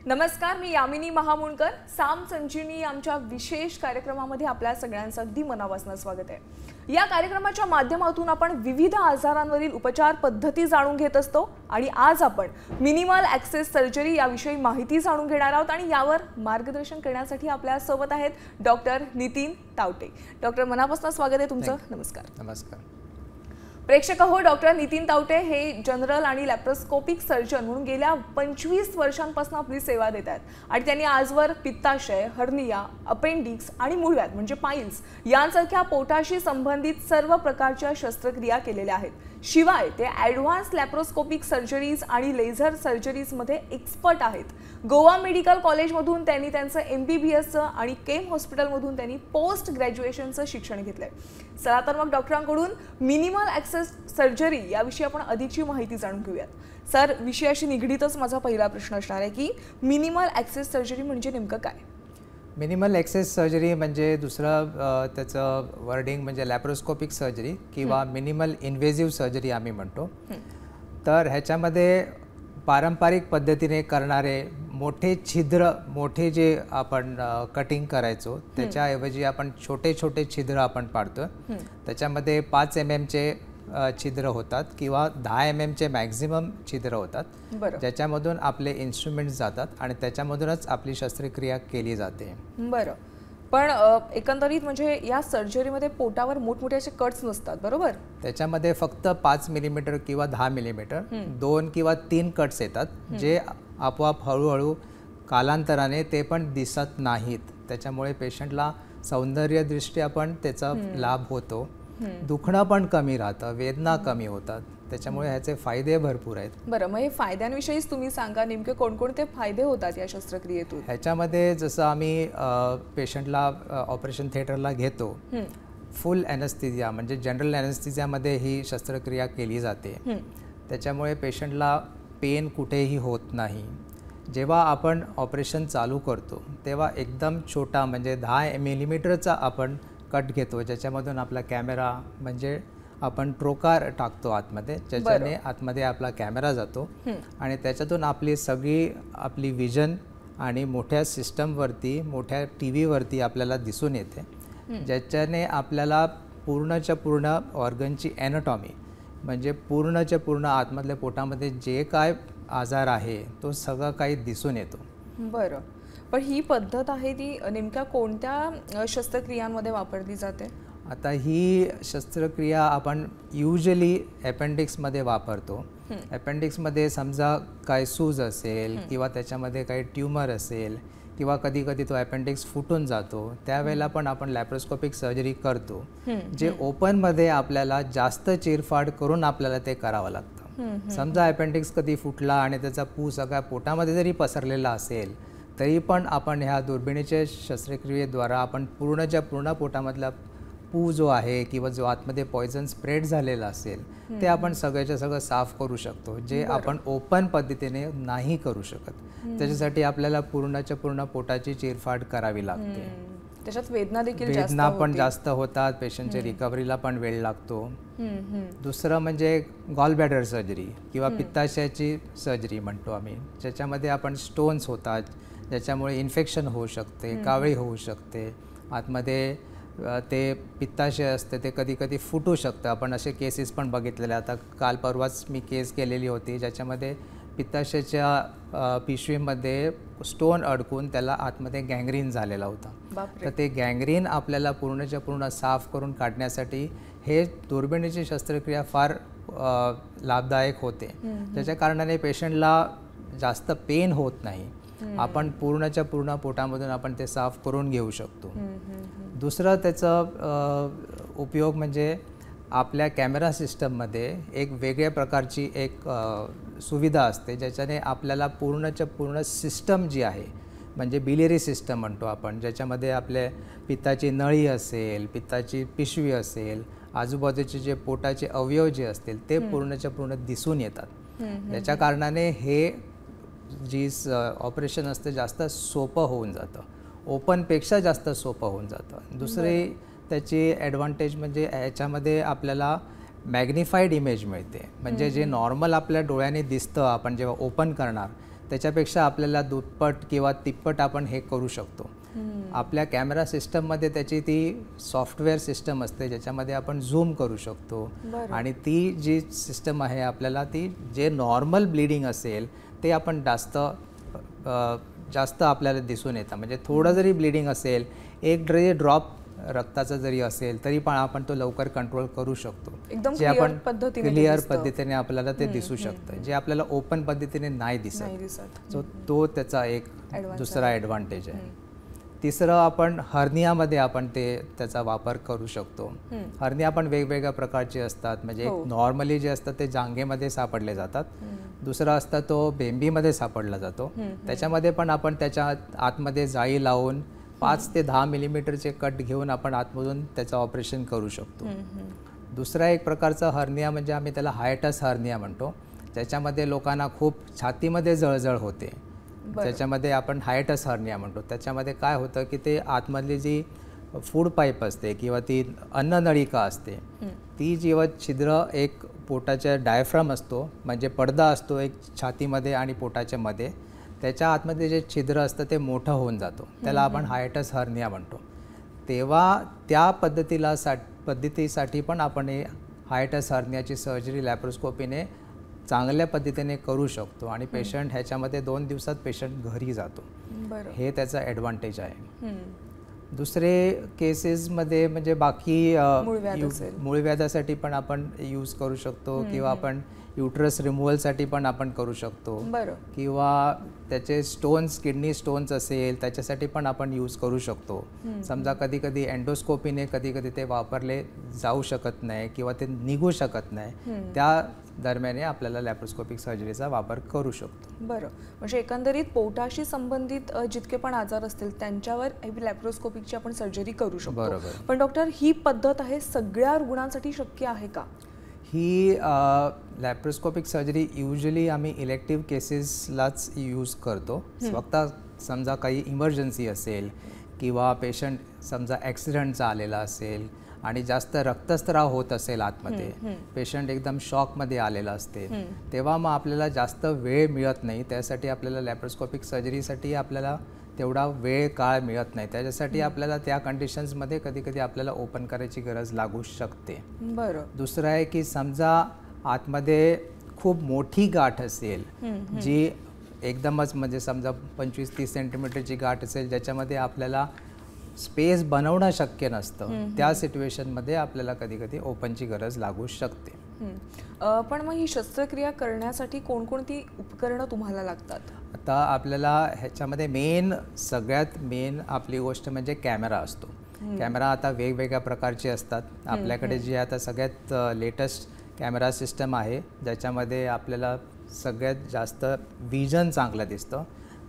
नमस्कार, मी यामिनी महामुंडकर. साम संजीवनी आमच्या विशेष कार्यक्रमामध्ये आपल्या सगळ्यांचं अगदी मनापासून स्वागत आहे. या कार्यक्रमाच्या माध्यमातून आपण विविध आजारांवरील उपचार पद्धती जाणून घेत असतो आणि आज आपण मिनिमल ॲक्सेस सर्जरी याविषयी माहिती जाणून घेणार आहोत आणि यावर मार्गदर्शन करण्यासाठी आपल्या सोबत आहेत डॉक्टर नितीन तावटे. डॉक्टर, मनापासून स्वागत आहे तुमचं. नमस्कार. नमस्कार प्रेक्षक हो, डॉक्टर नितीन तावटे हे जनरल आणि लॅप्रोस्कोपिक सर्जन म्हणून गेल्या 25 वर्षांपासून आपली सेवा देत आहेत आणि त्यांनी आजवर पित्ताशय, हर्निया, अपेंडिक्स आणि मूळव्याध म्हणजे पाईल्स यांसारख्या पोटाशी संबंधित सर्व प्रकारच्या शस्त्रक्रिया केलेल्या आहेत. शिवाय ते ॲडव्हान्स लॅप्रोस्कोपिक सर्जरीज आणि लेझर सर्जरीजमध्ये एक्सपर्ट आहेत. गोवा मेडिकल कॉलेजमधून त्यांनी त्यांचं MBBSचं आणि केम हॉस्पिटलमधून त्यांनी पोस्ट ग्रॅज्युएशनचं शिक्षण घेतलंय. चला तर मग डॉक्टरांकडून मिनिमल ॲक्सेस सर्जरी याविषयी आपण अधिकची माहिती जाणून घेऊयात. सर, विषयाशी निगडीतच माझा पहिला प्रश्न असणार आहे की मिनिमल ॲक्सेस सर्जरी म्हणजे नेमकं काय? मिनिमल ॲक्सेस सर्जरी म्हणजे दुसरं त्याचं वर्डिंग म्हणजे लॅप्रोस्कोपिक सर्जरी किंवा मिनिमल इन्व्हेजिव्ह सर्जरी आम्ही म्हणतो. तर ह्याच्यामध्ये पारंपरिक पद्धतीने करणारे मोठे छिद्र, मोठे जे आपण कटिंग करायचो त्याच्याऐवजी आपण छोटे छोटे छिद्र आपण पाडतो. त्याच्यामध्ये 5 mmचे छिद्र होतात किंवा 10 mmचे मॅक्झिमम छिद्र होतात, ज्याच्यामधून आपले इन्स्ट्रुमेंट्स जातात आणि त्याच्यामधूनच आपली शस्त्रक्रिया केली जाते. बरं, पण एकंदरीत म्हणजे या सर्जरीमध्ये पोटावर मोठमोठे असे कट्स नसतात, बरोबर? त्याच्यामध्ये फक्त 5 मिलीमीटर किंवा 10 मिलीमीटर 2 किंवा 3 कट्स येतात, जे आपोआप हळूहळू कालांतराने ते पण दिसत नाहीत. त्याच्यामुळे पेशंटला सौंदर्यदृष्ट्या पण त्याचा लाभ होतो. दुखणं पण कमी राहतं, वेदना कमी होतात. त्याच्यामुळे ह्याचे फायदे भरपूर आहेत. बरं, मग हे फायद्यांविषयीच तुम्ही सांगा, नेमके कोणकोणते फायदे होतात या शस्त्रक्रियेतून? ह्याच्यामध्ये जसं आम्ही पेशंटला ऑपरेशन थिएटरला घेतो, फुल ॲनेस्थेसिया म्हणजे जनरल ॲनेस्थेसियामध्ये ही शस्त्रक्रिया केली जाते. त्याच्यामुळे पेशंटला पेन कुठेही होत नाही. जेव्हा आपण ऑपरेशन चालू करतो तेव्हा एकदम छोटा म्हणजे 10 मिलीमीटरचा आपण कट घेतो, ज्याच्यामधून आपला कॅमेरा म्हणजे आपण ट्रोकार टाकतो आतमध्ये, ज्याच्याने आतमध्ये आपला कॅमेरा जातो आणि त्याच्यातून आपली विजन आणि मोठ्या सिस्टमवरती, मोठ्या TV वरती आपल्याला दिसून येते, ज्याच्याने आपल्याला पूर्णच्या पूर्ण ऑर्गनची ॲनाटॉमी म्हणजे पूर्णच्या पूर्ण आतमधल्या पोटामध्ये जे काय आजार आहे तो सगळं काही दिसून येतो. बरं, पण ही पद्धत आहे ती नेमक्या कोणत्या शस्त्रक्रियांमध्ये वापरली जाते? आता ही शस्त्रक्रिया आपण युजली अपेंडिक्समध्ये वापरतो. अपेंडिक्समध्ये समजा काय सूज असेल किंवा त्याच्यामध्ये काही ट्यूमर असेल किंवा कधी कधी तो अपेंडिक्स फुटून जातो, त्यावेळेला पण आपण लॅप्रोस्कोपिक सर्जरी करतो. जे ओपनमध्ये आपल्याला जास्त चिरफाड करून आपल्याला ते करावं लागतं. समजा अपेंडिक्स कधी फुटला आणि त्याचा पू सगळ्या पोटामध्ये जरी पसरलेला असेल तरी पण आपण ह्या दुर्बिणीच्या शस्त्रक्रियेद्वारा आपण पूर्णच्या पूर्ण पोटामधला पू जो आहे किंवा जो आतमध्ये पॉयझन स्प्रेड झालेला असेल ते आपण सगळ्याच्या सगळं साफ करू शकतो, जे आपण ओपन पद्धतीने नाही करू शकत. त्याच्यासाठी आपल्याला पूर्णच्या पूर्ण पोटाची चिरफाड करावी लागते. त्याच्यात वेदना देखील जास्त होतात, पेशंटच्या रिकव्हरीला पण वेळ लागतो. दुसरं म्हणजे गॉल ब्लॅडर सर्जरी किंवा पित्ताशयाची सर्जरी म्हणतो आम्ही, ज्याच्यामध्ये आपण स्टोन्स होतात, ज्याच्यामुळे इन्फेक्शन होऊ शकते, कावळी होऊ शकते. आतमध्ये ते पित्ताशय असते ते कधी कधी फुटू शकतं. आपण असे केसेस पण बघितलेले. आता काल परवाच मी केस केलेली होती ज्याच्यामध्ये पित्ताशयाच्या पिशवीमध्ये स्टोन अडकून त्याला आतमध्ये गँग्रीन झालेला होता. तर ते गँग्रीन आपल्याला पूर्णच्या पूर्ण साफ करून काढण्यासाठी हे दुर्बिणीची शस्त्रक्रिया फार लाभदायक होते, ज्याच्या कारणाने पेशंटला जास्त पेन होत नाही. आपण पूर्णच्या पूर्ण पोटामधून आपण ते साफ करून घेऊ शकतो. दुसरं त्याचा उपयोग म्हणजे आपल्या कॅमेरा सिस्टममध्ये एक वेगळ्या प्रकारची एक सुविधा असते, ज्याच्याने आपल्याला पूर्णच्या पूर्ण सिस्टम जी आहे म्हणजे बिलियरी सिस्टम म्हणतो आपण, ज्याच्यामध्ये आपले पित्ताची नळी असेल, पित्ताची पिशवी असेल, आजूबाजूचे जे पोटाचे अवयव जे असतील ते पूर्णच्या पूर्ण दिसून येतात. याच्या कारणाने हे जी ऑपरेशन असते जास्त सोपं होऊन जातं, ओपनपेक्षा जास्त सोपं होऊन जातं. दुसरी त्याची ॲडव्हान्टेज म्हणजे याच्यामध्ये आपल्याला मॅग्निफाईड इमेज मिळते, म्हणजे जे नॉर्मल आपल्या डोळ्याने दिसतं आपण जेव्हा ओपन करणार त्याच्यापेक्षा आपल्याला दुप्पट किंवा तिप्पट आपण हे करू शकतो. आपल्या कॅमेरा सिस्टममध्ये त्याची ती सॉफ्टवेअर सिस्टम असते ज्याच्यामध्ये आपण झूम करू शकतो आणि ती जी सिस्टम आहे आपल्याला ती जे नॉर्मल ब्लिडिंग असेल ते आपण जास्त आपल्याला दिसून येतं. म्हणजे थोडं जरी ब्लिडिंग असेल, एक जरी ड्रॉप रक्ताचा जरी असेल तरी पण आपण तो लवकर कंट्रोल करू शकतो. जे आपण क्लिअर पद्धतीने आपल्याला ते दिसू शकतं, जे आपल्याला ओपन पद्धतीने नाही दिसत. सो तो त्याचा एक दुसरा ॲडव्हान्टेज आहे. तिसरं, आपण हर्नियामध्ये आपण त्याचा वापर करू शकतो. हर्निया पण वेगवेगळ्या प्रकारचे असतात. म्हणजे एक नॉर्मली जे असतात ते जांघेमध्ये सापडले जातात, दुसरा असता तो बेंबीमध्ये सापडला जातो. त्याच्यामध्ये पण आपण त्याच्या आतमध्ये जाळी लावून 5 ते 10 मिलीमीटरचे कट घेऊन आपण आतमधून त्याचं ऑपरेशन करू शकतो. दुसरा एक प्रकारचा हर्निया म्हणजे आम्ही त्याला हायटस हर्निया म्हणतो, ज्याच्यामध्ये लोकांना खूप छातीमध्ये जळजळ होते, त्याच्यामध्ये आपण हायटस हर्निया म्हणतो. त्याच्यामध्ये काय होतं की ते आतमधली जी फूड पाईप असते किंवा ती अन्ननळिका असते, ती जेव्हा छिद्र एक पोटाच्या डायफ्राम असतो, म्हणजे पडदा असतो एक छातीमध्ये आणि पोटाच्या मध्ये, त्याच्या आतमध्ये जे छिद्र असतं ते मोठं होऊन जातो, त्याला आपण हायटस हर्निया म्हणतो. तेव्हा त्या पद्धतीसाठी पण आपण हे हायटस हर्नियाची सर्जरी लॅप्रोस्कोपीने चांगल्या पद्धतीने करू शकतो आणि पेशंट ह्याच्यामध्ये 2 दिवसात पेशंट घरी जातो. हे त्याचा ॲडव्हान्टेज आहे. दुसरे केसेसमध्ये म्हणजे बाकी मूळव्याधासाठी पण आपण यूज करू शकतो किंवा आपण युटरस रिमूव्हलसाठी पण आपण करू शकतो किंवा त्याचे स्टोन्स, किडनी स्टोन्स असेल त्याच्यासाठी पण आपण यूज करू शकतो. समजा कधी कधी एंडोस्कोपीने कधी कधी ते वापरले जाऊ शकत नाही किंवा ते निघू शकत नाही, त्या दरम्यान आपल्याला लॅप्रोस्कोपिक सर्जरीचा वापर करू शकतो. म्हणजे एकंदरीत पोटाशी संबंधित जितके पण आजार असतील त्यांच्यावर लॅप्रोस्कोपिकची आपण सर्जरी करू शकतो. पण डॉक्टर, ही पद्धत आहे सगळ्या रुग्णांसाठी शक्य आहे का? ही लॅप्रोस्कोपिक सर्जरी युजली आम्ही इलेक्टिव्ह केसेसलाच यूज करतो. फक्त समजा काही इमर्जन्सी असेल किंवा पेशंट समजा ॲक्सिडेंटचा आलेला असेल आणि जास्त रक्तस्राव होत असेल आतमध्ये, पेशंट एकदम शॉकमध्ये आलेला असते, तेव्हा मग आपल्याला जास्त वेळ मिळत नाही. त्यासाठी आपल्याला लॅप्रोस्कोपिक सर्जरीसाठी आपल्याला तेवढा काळ मिळत नाही. त्याच्यासाठी आपल्याला त्या कंडिशन्समध्ये कधी कधी आपल्याला ओपन करायची गरज लागू शकते. दुसरं आहे की समजा आतमध्ये खूप मोठी गाठ असेल, जी एकदमच म्हणजे समजा 25-30 सेंटीमीटरची गाठ असेल, ज्याच्यामध्ये आपल्याला स्पेस बनवणं शक्य नसतं, त्या सिच्युएशनमध्ये आपल्याला कधी कधी ओपनची गरज लागू शकते. पण मग ही शस्त्रक्रिया करण्यासाठी कोणकोणती उपकरणं तुम्हाला लागतात? आता आपल्याला ह्याच्यामध्ये सगळ्यात मेन आपली गोष्ट म्हणजे कॅमेरा असतो. कॅमेरा आता वेगवेगळ्या प्रकारचे असतात. आपल्याकडे जी आता सगळ्यात लेटेस्ट कॅमेरा सिस्टम आहे, ज्याच्यामध्ये आपल्याला सगळ्यात जास्त विजन चांगलं दिसतं.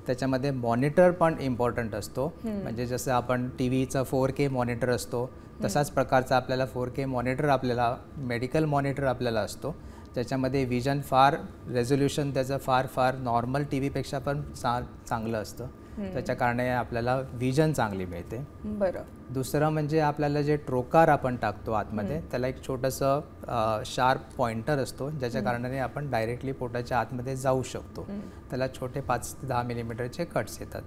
त्याच्यामध्ये मॉनिटर पण इम्पॉर्टंट असतो. म्हणजे जसं आपण टीव्हीचा 4K मॉनिटर असतो, तसाच प्रकारचा आपल्याला 4K मॉनिटर, आपल्याला मेडिकल मॉनिटर आपल्याला असतो, ज्याच्यामध्ये विजन रेझोल्युशन त्याचं फार नॉर्मल टीव्हीपेक्षा पण चांगलं असतं. त्याच्या कारणे आपल्याला विजन चांगली मिळते. दुसरं म्हणजे आपल्याला जे ट्रोकार आपण टाकतो आतमध्ये, त्याला एक छोटंसं शार्प पॉइंटर असतो, ज्याच्या कारणाने आपण डायरेक्टली पोटाच्या आतमध्ये जाऊ शकतो. त्याला छोटे 5 ते 10 मिलीमीटरचे कट्स येतात.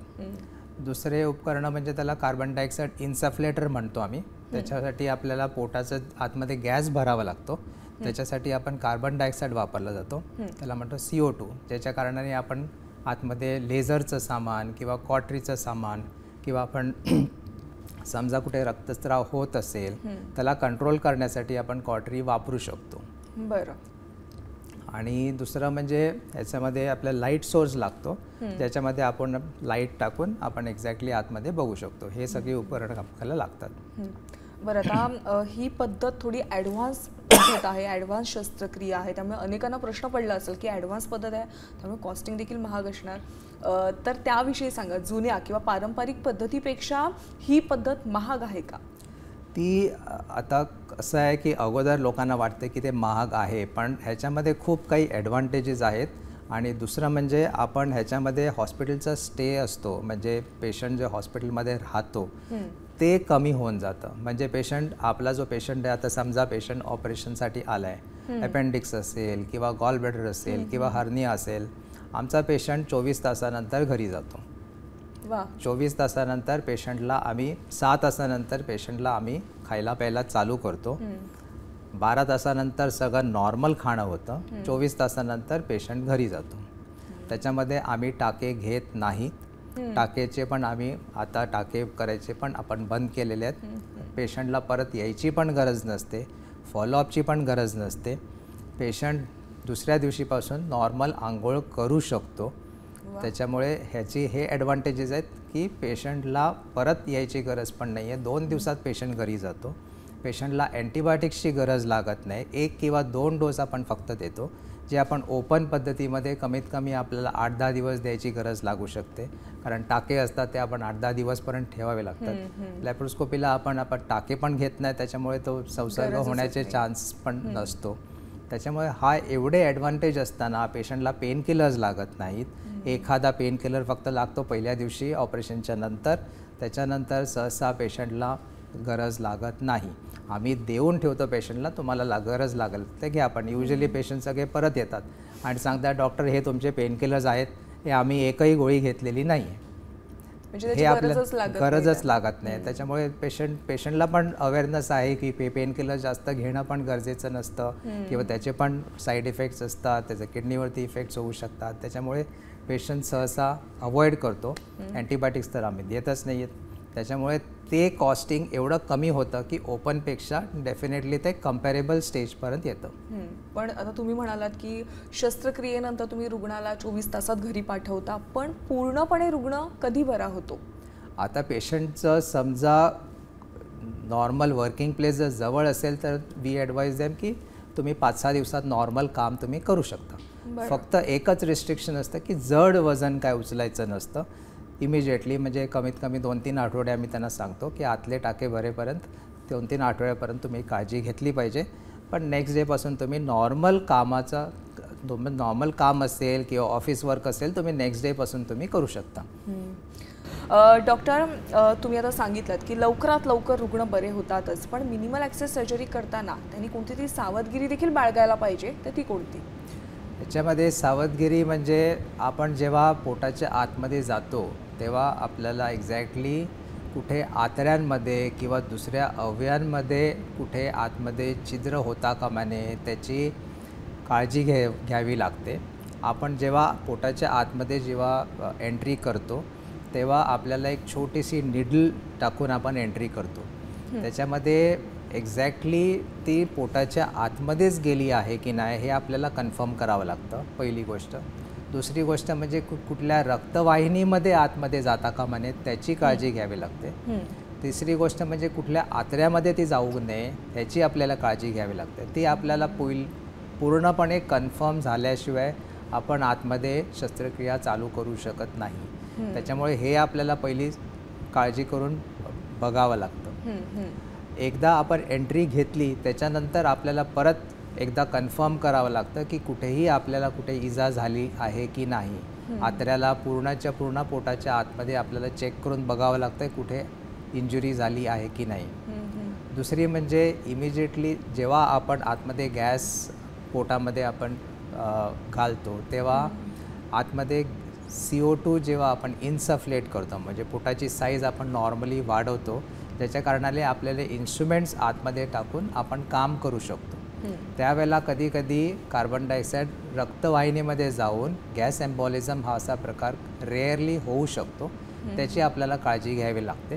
दुसरे उपकरण म्हणजे त्याला कार्बन डायऑक्साईड इन्सफ्लेटर म्हणतो आम्ही. त्याच्यासाठी आपल्याला पोटाचं आतमध्ये गॅस भरावा लागतो, त्याच्यासाठी आपण कार्बन डायऑक्साईड वापरला जातो, त्याला म्हणतो CO2. ज्याच्या कारणाने आपण आतमध्ये लेझरचं सामान किंवा कॉटरीचं सामान किंवा आपण समजा कुठे रक्तस्राव होत असेल त्याला कंट्रोल करण्यासाठी आपण कॉटरी वापरू शकतो. आणि दुसरं म्हणजे याच्यामध्ये आपल्याला लाईट सोर्स लागतो, ज्याच्यामध्ये आपण लाईट टाकून आपण एक्झॅक्टली आतमध्ये बघू शकतो. हे सगळे उपकरण आपल्याला लागतात. आता ही पद्धत थोडी ॲडव्हान्स पद्धत आहे, ॲडव्हान्स शस्त्रक्रिया आहे, त्यामुळे अनेकांना प्रश्न पडला असेल की ॲडव्हान्स पद्धत आहे त्यामुळे कॉस्टिंग देखील महाग असणार. तर त्याविषयी सांगा, जुन्या किंवा पारंपरिक पद्धतीपेक्षा ही पद्धत महाग आहे का? ती आता असं आहे की अगोदर लोकांना वाटतं की ते महाग आहे, पण ह्याच्यामध्ये खूप काही ॲडव्हान्टेजेस आहेत. आणि दुसरं म्हणजे आपण ह्याच्यामध्ये हॉस्पिटलचा स्टे असतो, म्हणजे पेशंट जे हॉस्पिटलमध्ये राहतो ते कमी होऊन जातं. म्हणजे आपला जो पेशंट आहे, आता समजा पेशंट ऑपरेशनसाठी आला आहे, अपेंडिक्स असेल किंवा गॉल ब्लॅडर असेल किंवा हर्निया असेल, आमचा पेशंट 24 तासानंतर घरी जातो. वा. 24 तासानंतर पेशंटला आम्ही 6 तासानंतर पेशंटला आम्ही खायला प्यायला चालू करतो. 12 तासानंतर सगळं नॉर्मल खाणं होतं. 24 तासानंतर पेशंट घरी जातो. त्याच्यामध्ये आम्ही टाके घेत नाहीत. टाकेचे पण आम्ही आता टाके करायचे पण आपण बंद केलेले आहेत. पेशंटला परत यायची पण गरज नसते, फॉलोअपची पण गरज नसते. पेशंट दुसऱ्या दिवशीपासून नॉर्मल आंघोळ करू शकतो. त्याच्यामुळे ह्याची हे ॲडव्हान्टेजेस आहेत की पेशंटला परत यायची गरज पण नाही आहे. 2 दिवसात पेशंट घरी जातो. पेशंटला अँटीबायोटिक्सची गरज लागत नाही. 1 किंवा 2 डोस आपण फक्त देतो, जे आपण ओपन पद्धतीमध्ये कमीत कमी आपल्याला 8-10 दिवस द्यायची गरज लागू शकते. कारण टाके असतात ते आपण 8-10 दिवसपर्यंत ठेवावे लागतात. लॅप्रोस्कोपीला आपण टाके पण घेत नाही, त्याच्यामुळे तो संसर्ग होण्याचे चान्स पण नसतो. त्याच्यामुळे हा एवढे ॲडव्हान्टेज असताना पेशंटला पेन किलर्स लागत नाहीत. एखादा पेन किलर फक्त लागतो पहिल्या दिवशी ऑपरेशनच्या नंतर. त्याच्यानंतर सहसा पेशंटला गरज लागत नाही. आम्ही देऊन ठेवतो पेशंटला, तुम्हाला गरज लागेल ते घ्या. पण युजली पेशंट सगळे परत येतात आणि सांगतात डॉक्टर हे तुमचे पेन किलर्स आहेत, हे आम्ही एकही गोळी घेतलेली नाही आहे. हे आपल्याला गरजच लागत नाही. त्याच्यामुळे पेशंटला पण अवेअरनेस आहे की पेन किलर जास्त घेणं पण गरजेचं नसतं किंवा त्याचे पण साईड इफेक्ट्स असतात, त्याचे किडनीवरती इफेक्ट्स होऊ शकतात. त्याच्यामुळे पेशंट सहसा अवॉइड करतो. अँटीबायोटिक्स तर आम्ही देतच नाही आहेत. त्याच्यामुळे ते कॉस्टिंग एवढं कमी होतं की ओपनपेक्षा डेफिनेटली ते कम्पॅरेबल स्टेजपर्यंत येतं. पण आता तुम्ही म्हणालात की शस्त्रक्रियेनंतर तुम्ही रुग्णाला 24 तासात घरी पाठवता, पण पूर्णपणे रुग्ण कधी बरा होतो? आता पेशंटचं समजा नॉर्मल वर्किंग प्लेस जर जवळ असेल तर वी ॲडवाईज देम की तुम्ही 5-6 दिवसात नॉर्मल काम तुम्ही करू शकता. फक्त एकच रिस्ट्रिक्शन असतं की जड वजन काय उचलायचं नसतं. इमिजिएटली म्हणजे कमीत कमी 2-3 आठवडे आम्ही त्यांना सांगतो की आतले टाके भरेपर्यंत 2-3 आठवड्यापर्यंत तुम्ही काळजी घेतली पाहिजे. पण नेक्स्ट डेपासून तुम्ही नॉर्मल काम असेल किंवा ऑफिस वर्क असेल तुम्ही नेक्स्ट डेपासून तुम्ही करू शकता. डॉक्टर, तुम्ही आता सांगितलं की लवकरात लवकर रुग्ण बरे होतातच, पण मिनिमल ॲक्सेस सर्जरी करताना त्यांनी कोणती तरी सावधगिरी देखील बाळगायला पाहिजे, तर ती कोणती? याच्यामध्ये सावधगिरी म्हणजे आपण जेव्हा पोटाच्या आतमध्ये जातो तेव्हा आपल्याला एक्झॅक्टली कुठे आतड्यांमध्ये किंवा दुसऱ्या अवयवांमध्ये कुठे आतमध्ये छिद्र होता कामा नये त्याची काळजी घ्यावी लागते. आपण जेव्हा पोटाच्या आतमध्ये जेव्हा एंट्री करतो तेव्हा आपल्याला एक छोटीशी निडल टाकून आपण एंट्री करतो. त्याच्यामध्ये एक्झॅक्टली ती पोटाच्या आतमध्येच गेली आहे की नाही हे आपल्याला कन्फर्म करावं लागतं, पहिली गोष्ट. दुसरी गोष्ट म्हणजे कुठल्या रक्तवाहिनीमध्ये आतमध्ये जाता कामा नये त्याची काळजी घ्यावी लागते. तिसरी गोष्ट म्हणजे कुठल्या आतड्यामध्ये ती जाऊ नये ह्याची आपल्याला काळजी घ्यावी लागते. ती आपल्याला पूर्णपणे कन्फर्म झाल्याशिवाय आपण आतमध्ये शस्त्रक्रिया चालू करू शकत नाही. त्याच्यामुळे हे आपल्याला पहिली काळजी करून बघावं लागतं. एकदा आपण एंट्री घेतली त्याच्यानंतर आपल्याला परत एकदा कन्फर्म करावं लागतं की कुठेही आपल्याला कुठे इजा झाली आहे की नाही. आतड्याला पूर्णच्या पूर्ण पोटाच्या आतमध्ये आपल्याला चेक करून बघावं लागतं कुठे इंजुरी झाली आहे की नाही. दुसरी म्हणजे इमिजिएटली जेव्हा आपण आतमध्ये गॅस पोटामध्ये आपण घालतो तेव्हा आतमध्ये CO2 जेव्हा आपण इन्सफ्लेट करतो म्हणजे पोटाची साईज आपण नॉर्मली वाढवतो, ज्याच्या कारणाने आपल्याला इन्स्ट्रुमेंट्स आतमध्ये टाकून आपण काम करू शकतो. त्यावेळेला कधी कधी कार्बन डायऑक्साईड रक्तवाहिनीमध्ये जाऊन गॅस एम्बॉलिझम हा असा प्रकार रेअरली होऊ शकतो. त्याची आपल्याला काळजी घ्यावी लागते.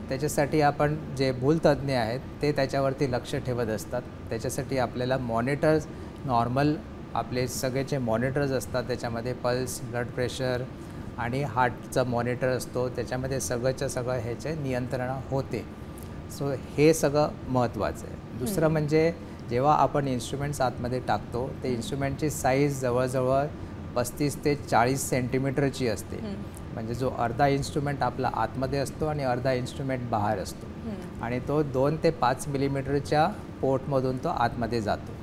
त्याच्यासाठी आपण जे भूलतज्ञ आहेत ते त्याच्यावरती लक्ष ठेवत असतात. त्याच्यासाठी आपल्याला मॉनिटर्स नॉर्मल आपले सगळेचे मॉनिटर्स असतात. त्याच्यामध्ये पल्स, ब्लड प्रेशर आणि हार्टचा मॉनिटर असतो. त्याच्यामध्ये सगळंच्या सगळं ह्याचे नियंत्रण होते. सो हे सगळं महत्त्वाचं आहे. दुसरं म्हणजे जेव्हा आपण इन्स्ट्रुमेंट्स आतमध्ये टाकतो ते इन्स्ट्रुमेंटची साईज जवळजवळ 35 ते 40 सेंटीमीटरची असते. म्हणजे जो अर्धा इन्स्ट्रुमेंट आपला आतमध्ये असतो आणि अर्धा इन्स्ट्रुमेंट बाहेर असतो आणि तो 2 ते 5 मिलीमीटरच्या पोर्टमधून तो आतमध्ये जातो.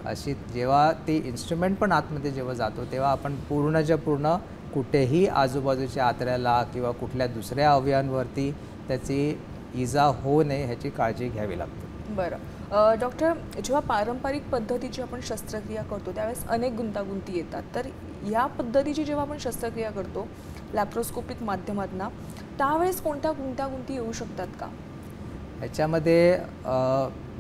अशी जेव्हा ती इन्स्ट्रुमेंट पण आतमध्ये जेव्हा जातो तेव्हा आपण पूर्णच्या पूर्ण कुठेही आजूबाजूच्या आतड्याला किंवा कुठल्या दुसऱ्या अवयवांवरती त्याची इजा होऊ नये ह्याची काळजी घ्यावी लागते. बरं, डॉक्टर, जेव्हा पारंपरिक पद्धतीची आपण शस्त्रक्रिया करतो त्यावेळेस अनेक गुंतागुंती येतात, तर या पद्धतीची जेव्हा आपण शस्त्रक्रिया करतो लॅप्रोस्कोपिक माध्यमातून, त्यावेळेस कोणत्या गुंतागुंती येऊ शकतात का? ह्याच्यामध्ये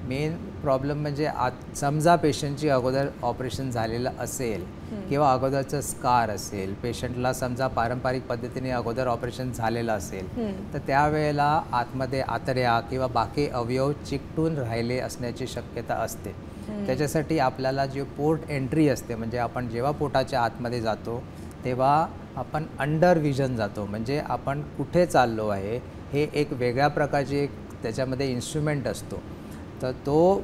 मेन प्रॉब्लेम म्हणजे समजा पेशंटची अगोदर ऑपरेशन झालेलं असेल किंवा अगोदरचं स्कार असेल, पेशंटला समजा पारंपरिक पद्धतीने अगोदर ऑपरेशन झालेलं असेल, तर त्यावेळेला आतमध्ये आतड्या किंवा बाकी अवयव चिकटून राहिले असण्याची शक्यता असते. त्याच्यासाठी आपल्याला जी पोर्ट एंट्री असते, म्हणजे आपण जेव्हा पोटाच्या आतमध्ये जातो तेव्हा आपण अंडर विजन जातो, म्हणजे आपण कुठे चाललो आहे हे एक वेगळ्या प्रकारची त्याच्यामध्ये इन्स्ट्रुमेंट असतो, तर तो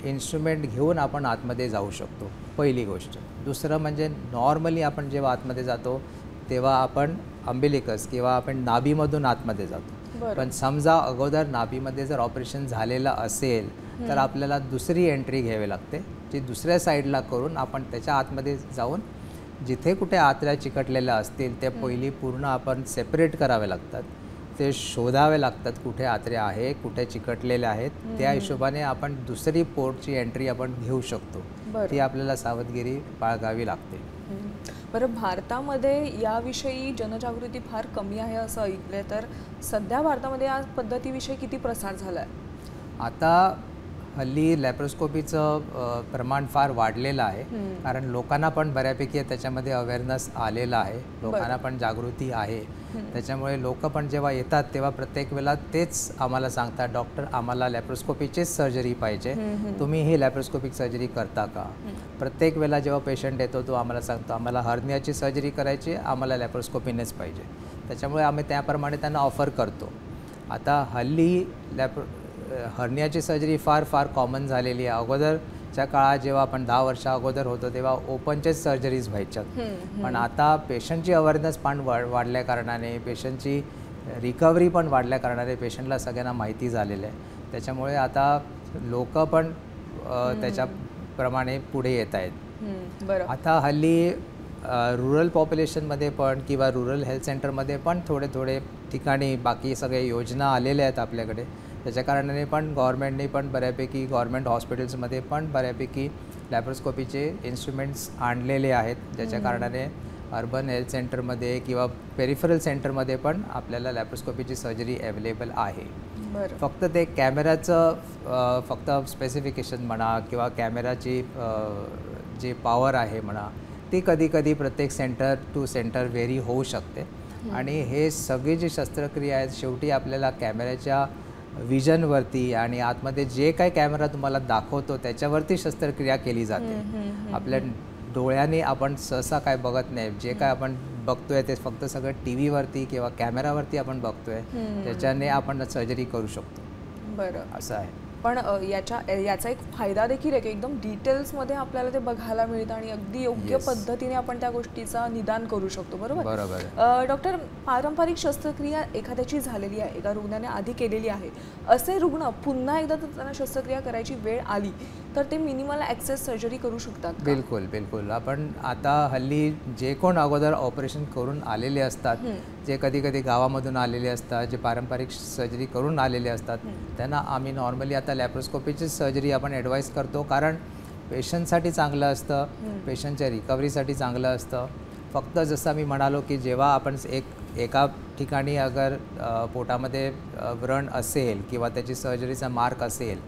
इन्स्ट्रुमेंट घेऊन आपण आतमध्ये जाऊ शकतो, पहिली गोष्ट. दुसरं म्हणजे नॉर्मली आपण जेव्हा आतमध्ये जातो तेव्हा आपण अम्बिलिकस किंवा आपण नाभीमधून आतमध्ये जातो. पण समजा अगोदर नाभीमध्ये जर ऑपरेशन झालेलं असेल तर आपल्याला दुसरी एंट्री घ्यावी लागते, जी दुसऱ्या साईडला करून आपण त्याच्या आतमध्ये जाऊन जिथे कुठे आतड्या चिकटलेल्या असतील ते पहिली पूर्ण आपण सेपरेट करावे लागतात, ते शोधावे लागतात कुठे आतड्या आहे, कुठे चिकटलेले आहेत. त्या हिशोबाने आपण दुसरी पोर्टची एंट्री आपण घेऊ शकतो, ती आपल्याला सावधगिरी बाळगावी लागते. बरं, भारतामध्ये याविषयी जनजागृती फार कमी आहे असं ऐकलंय, तर सध्या भारतामध्ये या पद्धतीविषयी किती प्रसार झाला आहे? आता हल्ली लॅप्रोस्कोपीचं प्रमाण फार वाढलेलं आहे, कारण लोकांना पण बऱ्यापैकी त्याच्यामध्ये अवेअरनेस आलेला आहे, लोकांना पण जागृती आहे. त्याच्यामुळे लोक पण जेव्हा येतात तेव्हा प्रत्येक वेळेला तेच आम्हाला सांगतात, डॉक्टर आम्हाला लॅप्रोस्कोपीचीच सर्जरी पाहिजे, तुम्ही ही लॅप्रोस्कोपिक सर्जरी करता का? प्रत्येक वेळेला जेव्हा पेशंट येतो तो आम्हाला सांगतो आम्हाला हर्नियाची सर्जरी करायची, आम्हाला लॅप्रोस्कोपीनेच पाहिजे. त्याच्यामुळे आम्ही त्याप्रमाणे त्यांना ऑफर करतो. आता हल्ली हर्नियाची सर्जरी फार फार कॉमन झालेली आहे. अगोदरच्या काळात जेव्हा आपण 10 वर्षा अगोदर होतो तेव्हा ओपनचेच सर्जरीज व्हायच्यात, पण आता पेशंटची अवेअरनेस पण वाढल्या कारणाने, पेशंटची रिकव्हरी पण वाढल्या कारणाने पेशंटला सगळ्यांना माहिती झालेलं आहे. त्याच्यामुळे आता लोक पण त्याच्याप्रमाणे पुढे येत आहेत. आता हल्ली रुरल पॉप्युलेशनमध्ये पण किंवा रुरल हेल्थ सेंटरमध्ये पण थोडे थोडे ठिकाणी बाकी सगळे योजना आलेल्या आहेत आपल्याकडे. त्याच्या कारणाने पण गव्हर्नमेंटने पण बऱ्यापैकी गव्हर्नमेंट हॉस्पिटल्समध्ये पण बऱ्यापैकी लॅप्रोस्कोपीचे इन्स्ट्रुमेंट्स आणलेले आहेत, ज्याच्या कारणाने अर्बन हेल्थ सेंटरमध्ये किंवा पेरिफरल सेंटरमध्ये पण आपल्याला लॅप्रोस्कोपीची सर्जरी अवेलेबल आहे. फक्त ते कॅमेराचं फक्त स्पेसिफिकेशन म्हणा किंवा कॅमेराची जी पॉवर आहे म्हणा, ती कधी कधी प्रत्येक सेंटर टू सेंटर व्हेरी होऊ शकते. आणि हे सगळी जी शस्त्रक्रिया आहेत शेवटी आपल्याला कॅमेऱ्याच्या विजनवरती आणि आतमध्ये जे काही कॅमेरा तुम्हाला दाखवतो त्याच्यावरती शस्त्रक्रिया केली जाते. आपल्या डोळ्याने आपण सहसा काय बघत नाही, जे काय आपण बघतोय ते फक्त सगळं TV वरती किंवा कॅमेरावरती आपण बघतोय, त्याच्याने आपण सर्जरी करू शकतो. बरं, असं आहे. पण याचा एक फायदा देखील आहे की एकदम डिटेल्समध्ये आपल्याला ते बघायला मिळतं आणि अगदी योग्य पद्धतीने आपण त्या गोष्टीचा निदान करू शकतो. बरोबर. डॉक्टर, पारंपरिक शस्त्रक्रिया एखाद्याची झालेली आहे, एका रुग्णाने आधी केलेली आहे, असे रुग्ण पुन्हा एकदा त्यांना शस्त्रक्रिया करायची वेळ आली तर ते मिनिमल ॲक्सेस सर्जरी करू शकतात? बिलकुल बिलकुल. आपण आता हल्ली जे कोण अगोदर ऑपरेशन करून आलेले असतात, जे कधी कधी गावामधून आलेले असतात, जे पारंपरिक सर्जरी करून आलेले असतात, त्यांना आम्ही नॉर्मली आता लॅप्रोस्कोपीची सर्जरी आपण ॲडवाईस करतो, कारण पेशंटसाठी चांगलं असतं, पेशंटच्या रिकव्हरीसाठी चांगलं असतं. फक्त जसं मी म्हणालो की जेव्हा आपण एका ठिकाणी अगर पोटामध्ये व्रण असेल किंवा त्याची सर्जरीचा मार्क असेल,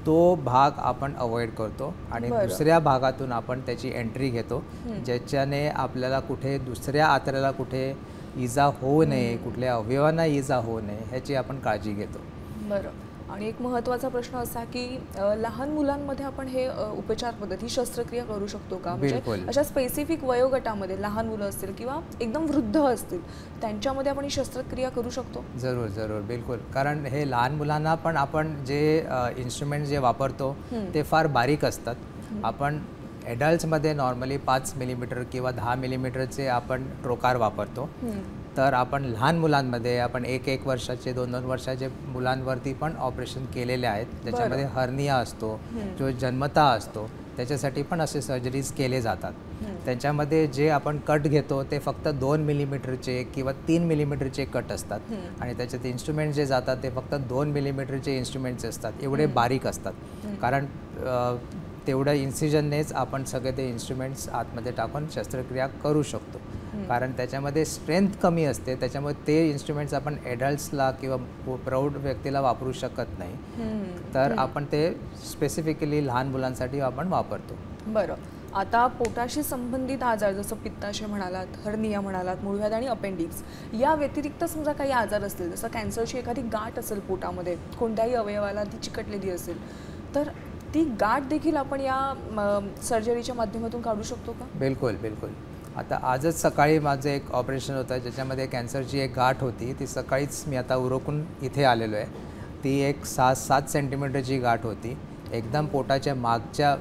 तो भाग आपण अवॉइड करतो आणि दुसऱ्या भागातून आपण त्याची एंट्री घेतो, ज्याच्याने आपल्याला कुठे दुसऱ्या आतड्याला कुठे इजा होऊ नये, कुठल्या अवयवांना इजा होऊ नये ह्याची आपण काळजी घेतो. बरं. आणि एक महत्त्वाचा प्रश्न असा की लहान मुलांमध्ये आपण हे उपचार पद्धती शस्त्रक्रिया करू शकतो का? म्हणजे अशा स्पेसिफिक वयोगटामध्ये लहान मुलं असतील किंवा एकदम वृद्ध असतील त्यांच्यामध्ये आपण ही शस्त्रक्रिया करू शकतो? जरूर जरूर, बिलकुल. कारण हे लहान मुलांना पण आपण जे इन्स्ट्रुमेंट जे वापरतो ते फार बारीक असतात. आपण ॲडल्ट्समध्ये नॉर्मली 5 मिलीमीटर किंवा 10 मिलीमीटरचे आपण ट्रोकार वापरतो, तर आपण लहान मुलांमध्ये आपण 1-1 वर्षाचे 2-2 वर्षाचे मुलांवरती पण ऑपरेशन केलेले आहेत, ज्याच्यामध्ये हर्निया असतो जो जन्मता असतो, त्याच्यासाठी पण असे सर्जरीज केले जातात. त्याच्यामध्ये जे आपण कट घेतो ते फक्त 2 मिलीमीटरचे किंवा 3 मिलीमीटरचे कट असतात आणि त्याच्यात इन्स्ट्रुमेंट जे जातात ते फक्त 2 मिलीमीटरचे इन्स्ट्रुमेंट्स असतात. एवढे बारीक असतात, कारण तेवढ्या इन्सिजननेच आपण सगळे ते इन्स्ट्रुमेंट्स आतमध्ये टाकून शस्त्रक्रिया करू शकतो. कारण त्याच्यामध्ये स्ट्रेंथ कमी असते, त्याच्यामुळे ते इन्स्ट्रुमेंट्स आपण ॲडल्ट्सला किंवा प्रौढ व्यक्तीला वापरू शकत नाही. तर आपण ते स्पेसिफिकली लहान मुलांसाठी आपण वापरतो. बरं, आता पोटाशी संबंधित आजार जसं पित्ताशय म्हणालात, हर्निया म्हणालात, मूळव्याध आणि अपेंडिक्स या व्यतिरिक्त समजा काही आजार असतील, जसं कॅन्सरची एखादी गाठ असेल पोटामध्ये, कोणत्याही अवयवाला ती चिकटलेली असेल, तर ती गाठ देखील आपण या सर्जरीच्या माध्यमातून काढू शकतो का? बिलकुल बिलकुल. आता आजच सकाळी माझं एक ऑपरेशन होतं ज्याच्यामध्ये कॅन्सरची एक गाठ होती. ती सकाळीच मी आता उरकून इथे आलेलो आहे. ती एक 7 सेंटीमीटरची गाठ होती, एकदम पोटाच्या मागच्या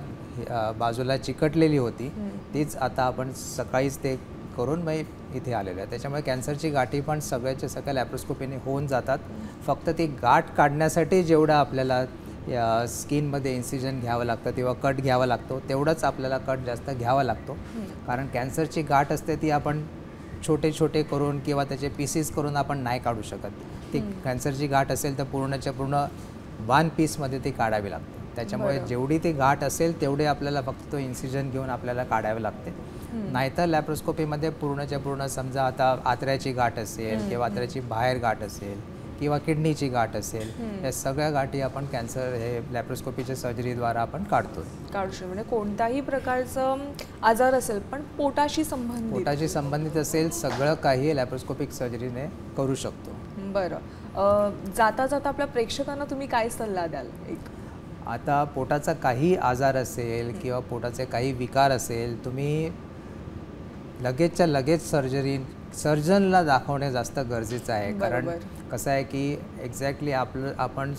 बाजूला चिकटलेली होती. तीच आता आपण सकाळीच ते करून मग इथे आलेलो आहे. त्याच्यामुळे कॅन्सरची गाठी पण सगळ्याच्या सगळ्या लॅप्रोस्कोपीने होऊन जातात. फक्त ती गाठ काढण्यासाठी जेवढं आपल्याला या स्किनमध्ये इन्सिजन घ्यावं लागतं किंवा कट घ्यावा लागतो, तेवढंच आपल्याला कट जास्त घ्यावा लागतो. कारण कॅन्सरची गाठ असते ती आपण छोटे छोटे करून किंवा त्याचे पीसेस करून आपण नाही काढू शकत. ती कॅन्सरची गाठ असेल तर पूर्णच्या पूर्ण 1 पीसमध्ये ती काढावी लागते. त्याच्यामुळे जेवढी ती गाठ असेल तेवढे आपल्याला फक्त तो इन्सिजन घेऊन आपल्याला काढावे लागते. नाहीतर लॅप्रोस्कोपीमध्ये पूर्णच्या पूर्ण समजा आता आतड्याची गाठ असेल किंवा आतड्याची बाहेर गाठ असेल किंवा किडनीची गाठ असेल, या सगळ्या गाठी आपण कॅन्सर हे लॅप्रोस्कोपीच्या सर्जरीद्वारा आपण काढू शकतो. म्हणजे कोणत्याही प्रकारचं आजार असेल पण पोटाशी संबंधित असेल सगळं काही लॅप्रोस्कोपिक सर्जरीने करू शकतो. बरं, जाता जाता आपल्या प्रेक्षकांना तुम्ही काय सल्ला द्याल? आता पोटाचा काही आजार असेल किंवा पोटाचे काही विकार असेल, तुम्ही लगेचच्या लगेच सर्जनला दाखवणे जास्त गरजेचं आहे. कारण कसं आहे की एक्झॅक्टली आपण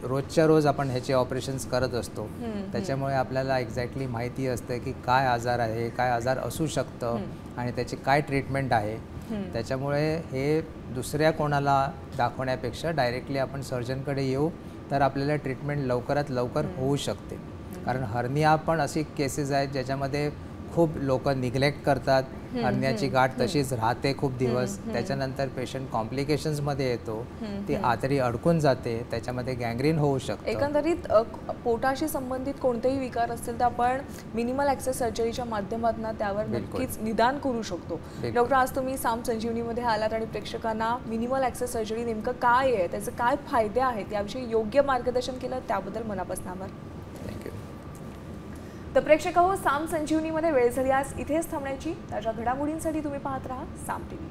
रोजच्या रोज आपण ह्याचे ऑपरेशन्स करत असतो. त्याच्यामुळे आपल्याला एक्झॅक्टली माहिती असते की काय आजार आहे, काय आजार असू शकतं आणि त्याची काय ट्रीटमेंट आहे. त्याच्यामुळे हे दुसऱ्या कोणाला दाखवण्यापेक्षा डायरेक्टली आपण सर्जनकडे येऊ तर आपल्याला ट्रीटमेंट लवकरात लवकर होऊ शकते. कारण हर्निया पण अशी केसेस आहेत ज्याच्यामध्ये खूप लोक निग्लेक्ट करतात. हर्नियाची गाठ तशीच राहते खूप दिवस, त्याच्यानंतर पेशंट कॉम्प्लिकेशन्समध्ये येतो, ती आतडी अडकून जाते, त्याच्यामध्ये गँग्रीन होऊ शकते. एकंदरीत पोटाशी संबंधित कोणतेही विकार असतील तर आपण मिनिमल ॲक्सेस सर्जरीच्या माध्यमातून त्यावर नक्कीच निदान करू शकतो. डॉक्टर, आज तुम्ही साम संजीवनीमध्ये आलात आणि प्रेक्षकांना मिनिमल ॲक्सेस सर्जरी नेमकं काय आहे, त्याचे काय फायदे आहेत याविषयी योग्य मार्गदर्शन केलं, त्याबद्दल मनापासून आभार. तर प्रेक्षक हो, साम संजीवनीमध्ये वेळ झाली आज इथेच थांबण्याची. ताज्या घडामोडींसाठी तुम्ही पाहत राहा साम टीव्ही.